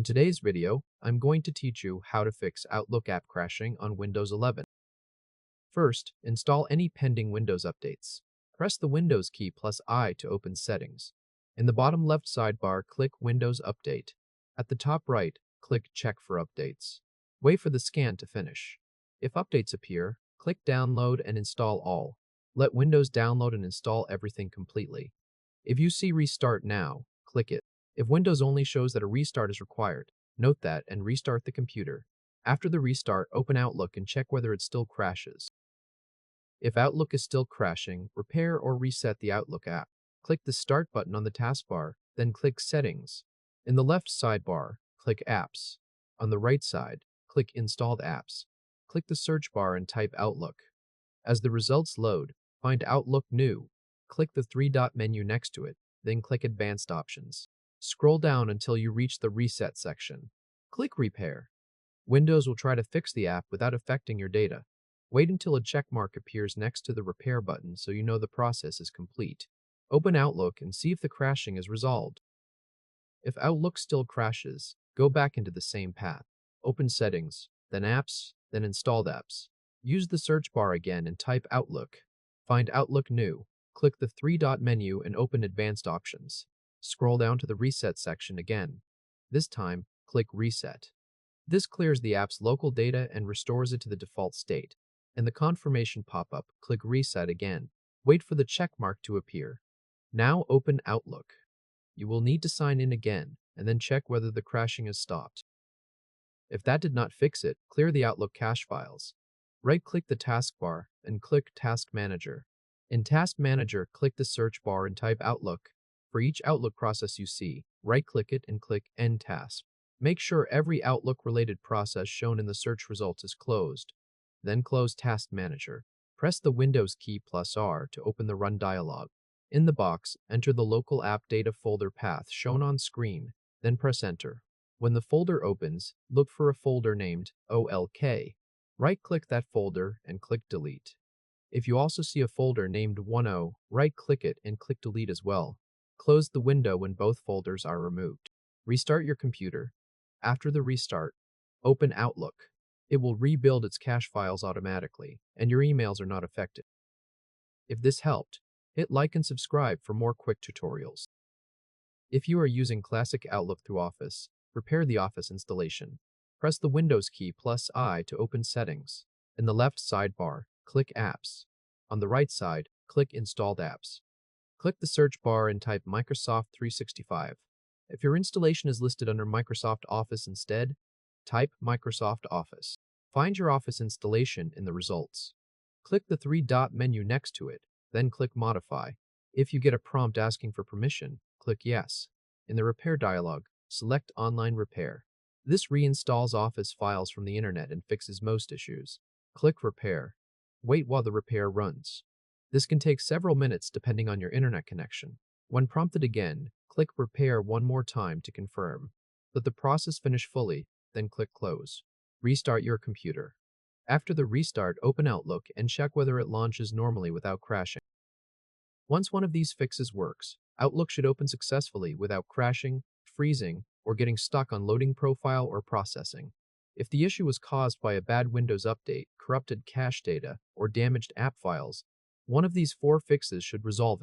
In today's video, I'm going to teach you how to fix Outlook app crashing on Windows 11. First, install any pending Windows updates. Press the Windows key plus I to open Settings. In the bottom left sidebar, click Windows Update. At the top right, click Check for Updates. Wait for the scan to finish. If updates appear, click Download and install all. Let Windows download and install everything completely. If you see Restart Now, click it. If Windows only shows that a restart is required, note that and restart the computer. After the restart, open Outlook and check whether it still crashes. If Outlook is still crashing, repair or reset the Outlook app. Click the Start button on the taskbar, then click Settings. In the left sidebar, click Apps. On the right side, click Installed Apps. Click the search bar and type Outlook. As the results load, find Outlook New. Click the three-dot menu next to it, then click Advanced Options. Scroll down until you reach the Reset section. Click Repair. Windows will try to fix the app without affecting your data. Wait until a check mark appears next to the Repair button so you know the process is complete. Open Outlook and see if the crashing is resolved. If Outlook still crashes, go back into the same path. Open Settings, then Apps, then Installed Apps. Use the search bar again and type Outlook. Find Outlook New. Click the three-dot menu and open Advanced Options. Scroll down to the Reset section again. This time, click Reset. This clears the app's local data and restores it to the default state. In the confirmation pop-up, click Reset again. Wait for the check mark to appear. Now open Outlook. You will need to sign in again and then check whether the crashing has stopped. If that did not fix it, clear the Outlook cache files. Right-click the taskbar and click Task Manager. In Task Manager, click the search bar and type Outlook. For each Outlook process you see, right-click it and click End Task. Make sure every Outlook-related process shown in the search results is closed. Then close Task Manager. Press the Windows key plus R to open the Run dialog. In the box, enter the local app data folder path shown on screen, then press Enter. When the folder opens, look for a folder named OLK. Right-click that folder and click Delete. If you also see a folder named OneO, right-click it and click Delete as well. Close the window when both folders are removed. Restart your computer. After the restart, open Outlook. It will rebuild its cache files automatically, and your emails are not affected. If this helped, hit like and subscribe for more quick tutorials. If you are using classic Outlook through Office, repair the Office installation. Press the Windows key plus I to open Settings. In the left sidebar, click Apps. On the right side, click Installed Apps. Click the search bar and type Microsoft 365. If your installation is listed under Microsoft Office instead, type Microsoft Office. Find your Office installation in the results. Click the three-dot menu next to it, then click Modify. If you get a prompt asking for permission, click Yes. In the Repair dialog, select Online Repair. This reinstalls Office files from the internet and fixes most issues. Click Repair. Wait while the repair runs. This can take several minutes depending on your internet connection. When prompted again, click Repair one more time to confirm. Let the process finish fully, then click Close. Restart your computer. After the restart, open Outlook and check whether it launches normally without crashing. Once one of these fixes works, Outlook should open successfully without crashing, freezing, or getting stuck on loading profile or processing. If the issue was caused by a bad Windows update, corrupted cache data, or damaged app files, one of these 4 fixes should resolve it.